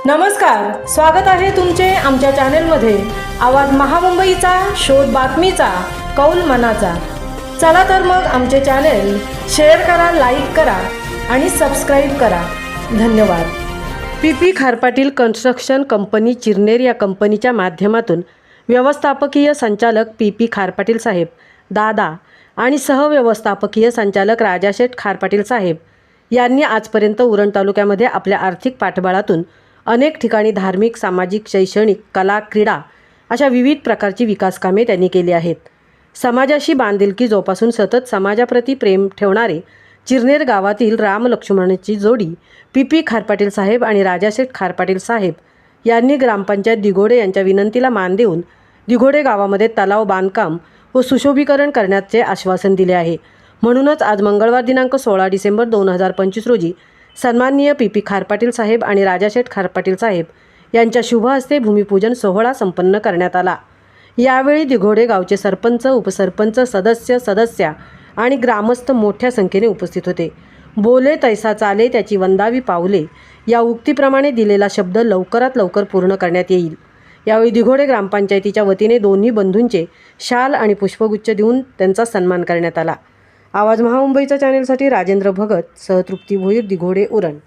नमस्कार, स्वागत आहे तुमचे आमच्या चॅनेलमध्ये। आवाज महामुंबईचा, शोध बातमीचा, कौल मनाचा। चला तर मग आमचे चॅनेल शेअर करा, लाईक करा आणि सबस्क्राईब करा। धन्यवाद। पीपी खारपाटील कन्स्ट्रक्शन कंपनी चिरनेर या कंपनीच्या माध्यमातून व्यवस्थापकीय संचालक पीपी खारपाटील साहेब दादा आणि सहव्यवस्थापकीय संचालक राजाशेठ खारपाटील साहेब यांनी आजपर्यंत उरण तालुक्यामध्ये आपल्या आर्थिक पाठबळातून अनेक ठिकाणी धार्मिक, सामाजिक, शैक्षणिक, कला, क्रीडा अशा विविध प्रकारची विकास कामे त्यांनी केली आहेत। समाजाशी बांधिलकी जोपासून सतत समाजाप्रती प्रेम ठेवणारे चिरनेर गावातील राम लक्ष्मणाची जोडी पीपी खारपाटील साहेब आणि राजाशेठ खारपाटील साहेब यांनी ग्रामपंचायत दिघोडे यांच्या विनंतीला मान देऊन दिघोडे गावामध्ये तलाव बांधकाम व सुशोभीकरण करण्याचे आश्वासन दिले आहे। म्हणूनच आज मंगळवार दिनांक 16 डिसेंबर 2025 रोजी सन्माननीय पीपी खारपाटील साहेब आणि राजाशेठ खारपाटील साहेब यांच्या शुभ हस्ते भूमिपूजन सोहळा संपन्न करण्यात आला। यावेळी दिघोडे गावचे सरपंच, उपसरपंच, सदस्य आणि ग्रामस्थ मोठ्या संख्येने उपस्थित होते। बोले तैसा चाले त्याची वंदावी पावले या उक्तीप्रमाणे दिलेला शब्द लवकरात लवकर पूर्ण करण्यात येईल। यावेळी दिघोडे ग्रामपंचायतीच्या वतीने दोन्ही बंधूंचे शाल आणि पुष्पगुच्छ देऊन त्यांचा सन्मान करण्यात आला। आवाज महामुंबईच्या चॅनेलसाठी राजेंद्र भगत, सहतृप्ती भोईर, दिघोडे, उरण।